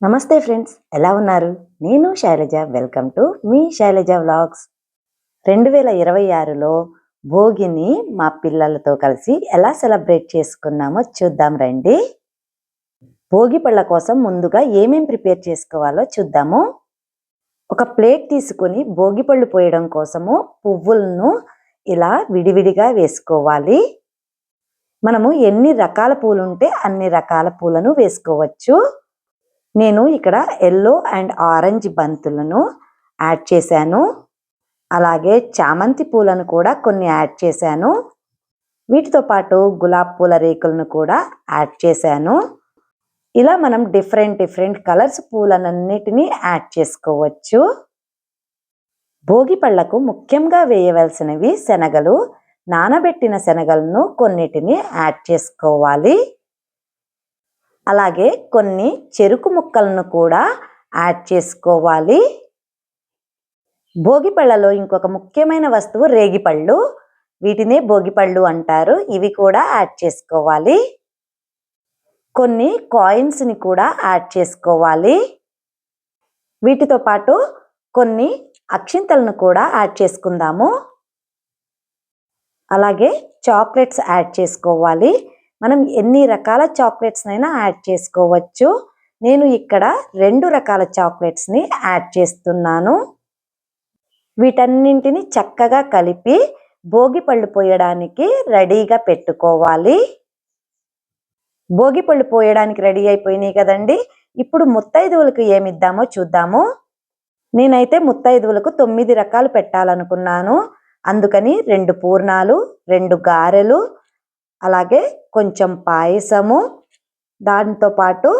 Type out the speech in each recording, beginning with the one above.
నమస్తే ఫ్రెండ్స్, ఎలా ఉన్నారు? నేను శైలజ. వెల్కమ్ టు మీ శైలజ వ్లాగ్స్. 2026లో భోగిని మా పిల్లలతో కలిసి ఎలా సెలబ్రేట్ చేసుకున్నామో చూద్దాం రండి. భోగి పళ్ళ కోసం ముందుగా ఏమేం ప్రిపేర్ చేసుకోవాలో చూద్దాము. ఒక ప్లేట్ తీసుకొని భోగి పళ్ళు పోయడం కోసము పువ్వులను ఇలా విడివిడిగా వేసుకోవాలి. మనము ఎన్ని రకాల పూలు ఉంటే అన్ని రకాల పూలను వేసుకోవచ్చు. నేను ఇక్కడ ఎల్లో అండ్ ఆరెంజ్ బంతులను యాడ్ చేశాను. అలాగే చామంతి పూలను కూడా కొన్ని యాడ్ చేశాను. వీటితో పాటు గులాబీ పూల రేకులను కూడా యాడ్ చేశాను. ఇలా మనం డిఫరెంట్ కలర్స్ పూలనన్నిటినీ యాడ్ చేసుకోవచ్చు. భోగి పళ్ళకు ముఖ్యంగా వేయవలసినవి శనగలు. నానబెట్టిన శనగలను కొన్నిటిని యాడ్ చేసుకోవాలి. అలాగే కొన్ని చెరుకు ముక్కలను కూడా యాడ్ చేసుకోవాలి. భోగిపళ్ళలో ఇంకొక ముఖ్యమైన వస్తువు రేగిపళ్ళు. వీటినే భోగిపళ్ళు అంటారు. ఇవి కూడా యాడ్ చేసుకోవాలి. కొన్ని కాయిన్స్ని కూడా యాడ్ చేసుకోవాలి. వీటితో పాటు కొన్ని అక్షింతలను కూడా యాడ్ చేసుకుందాము. అలాగే చాక్లెట్స్ యాడ్ చేసుకోవాలి. మనం ఎన్ని రకాల చాక్లెట్స్నైనా యాడ్ చేసుకోవచ్చు. నేను ఇక్కడ 2 రకాల చాక్లెట్స్ని యాడ్ చేస్తున్నాను. వీటన్నింటిని చక్కగా కలిపి భోగి పళ్ళు పోయడానికి రెడీగా పెట్టుకోవాలి. భోగి పళ్ళు పోయడానికి రెడీ అయిపోయినాయి కదండి. ఇప్పుడు ముత్తైదువులకు ఏమిద్దామో చూద్దాము. నేనైతే ముత్తైదువులకు 9 రకాలు పెట్టాలనుకున్నాను. అందుకని 2 పూర్ణాలు, 2 గారెలు, అలాగే కొంచెం పాయసము, దాంతోపాటు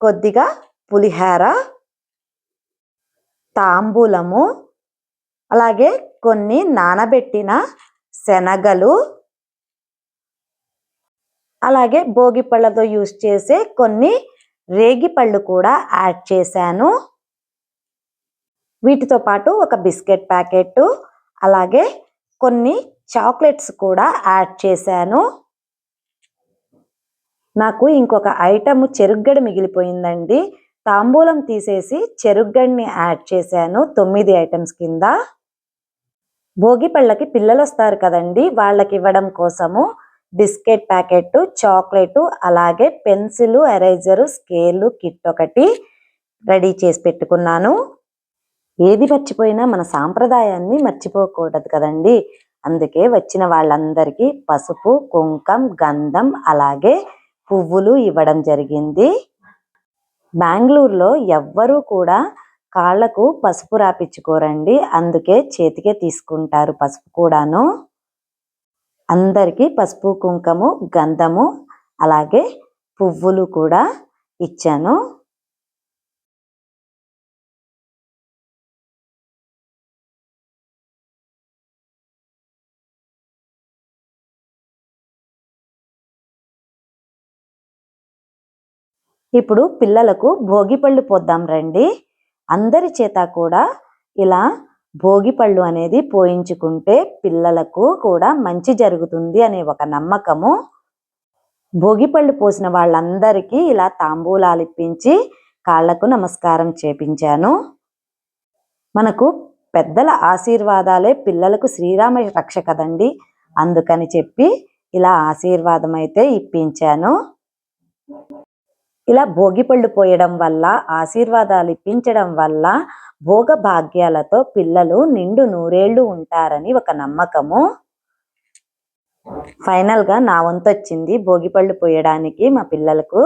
కొద్దిగా పులిహార, తాంబూలము, అలాగే కొన్ని నానబెట్టిన శనగలు, అలాగే భోగి పళ్ళతో యూజ్ చేసే కొన్ని రేగిపళ్ళు కూడా యాడ్ చేశాను. వీటితో పాటు ఒక బిస్కెట్ ప్యాకెట్, అలాగే కొన్ని చాక్లెట్స్ కూడా యాడ్ చేశాను. నాకు ఇంకొక ఐటమ్ చెరుగ్గడ మిగిలిపోయిందండి. తాంబూలం తీసేసి చెరుగ్గడిని యాడ్ చేశాను 9 ఐటమ్స్ కింద. భోగి పళ్ళకి పిల్లలు వస్తారు కదండి, వాళ్ళకి ఇవ్వడం కోసము బిస్కెట్ ప్యాకెట్, చాక్లెట్, అలాగే పెన్సిల్, ఎరేజరు, స్కేలు కిట్ ఒకటి రెడీ చేసి పెట్టుకున్నాను. ఏది మర్చిపోయినా మన సాంప్రదాయాన్ని మర్చిపోకూడదు కదండి. అందుకే వచ్చిన వాళ్ళందరికీ పసుపు, కుంకం, గంధం, అలాగే పువ్వులు ఇవ్వడం జరిగింది. బెంగళూరులో ఎవ్వరూ కూడా కాళ్లకు పసుపు రాపించుకోరండి. అందుకే చేతికే తీసుకుంటారు పసుపు కూడాను. అందరికీ పసుపు, కుంకము, గంధము, అలాగే పువ్వులు కూడా ఇచ్చాను. ఇప్పుడు పిల్లలకు భోగి పళ్ళు పోద్దాం రండి. అందరి చేత కూడా ఇలా భోగి పళ్ళు అనేది పోయించుకుంటే పిల్లలకు కూడా మంచి జరుగుతుంది అనే ఒక నమ్మకము. భోగి పళ్ళు పోసిన వాళ్ళందరికీ ఇలా తాంబూలాలు ఇప్పించి కాళ్లకు నమస్కారం చేపించాను. మనకు పెద్దల ఆశీర్వాదాలే పిల్లలకు శ్రీరామ రక్ష కదండి. అందుకని చెప్పి ఇలా ఆశీర్వాదం అయితే ఇప్పించాను. ఇలా భోగి పళ్ళు పోయడం వల్ల, ఆశీర్వాదాలు ఇప్పించడం వల్ల భోగ భాగ్యాలతో పిల్లలు నిండు నూరేళ్లు ఉంటారని ఒక నమ్మకము. ఫైనల్గా నా వంతు వచ్చింది భోగి పళ్ళు పోయడానికి మా పిల్లలకు.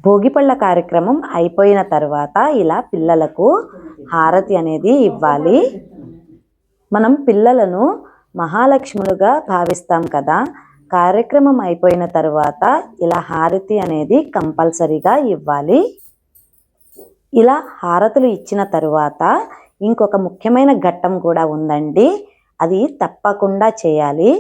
భోగిపళ్ళ కార్యక్రమం అయిపోయిన తర్వాత ఇలా పిల్లలకు హారతి అనేది ఇవ్వాలి. మనం పిల్లలను మహాలక్ష్ములుగా భావిస్తాం కదా. కార్యక్రమం అయిపోయిన తర్వాత ఇలా హారతి అనేది కంపల్సరీగా ఇవ్వాలి. ఇలా హారతులు ఇచ్చిన తరువాత ఇంకొక ముఖ్యమైన ఘట్టం కూడా ఉందండి. అది తప్పకుండా చేయాలి.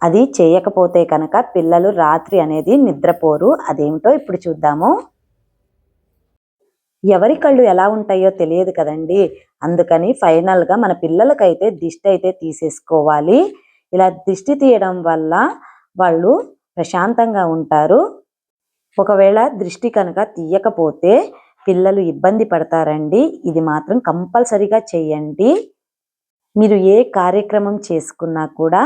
అది చేయకపోతే కనుక పిల్లలు రాత్రి అనేది నిద్రపోరు. అదేమిటో ఇప్పుడు చూద్దాము. ఎవరి కళ్ళు ఎలా ఉంటాయో తెలియదు కదండి. అందుకని ఫైనల్‌గా మన పిల్లలకైతే దిష్టి అయితే తీసేసుకోవాలి. ఇలా దిష్టి తీయడం వల్ల వాళ్ళు ప్రశాంతంగా ఉంటారు. ఒకవేళ దృష్టి కనుక తీయకపోతే పిల్లలు ఇబ్బంది పడతారండి. ఇది మాత్రం కంపల్సరీగా చేయండి. మీరు ఏ కార్యక్రమం చేసుకున్నా కూడా